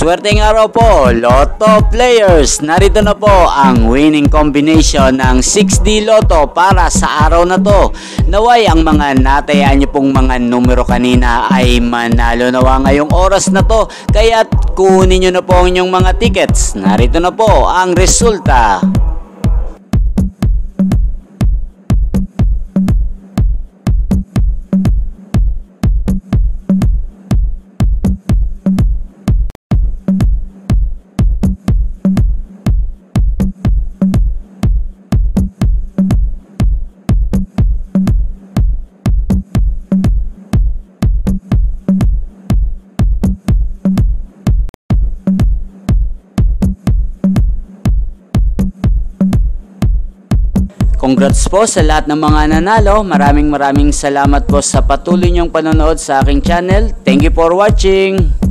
Maswerteng araw po, Lotto players. Narito na po ang winning combination ng 6D Lotto para sa araw na to. Naway ang mga natayaan niyo pong mga numero kanina ay manalo nawa ngayong oras na to. Kaya kunin niyo na po ang inyong mga tickets. Narito na po ang resulta. Congrats po sa lahat ng mga nanalo. Maraming salamat po sa patuloy niyong panonood sa aking channel. Thank you for watching.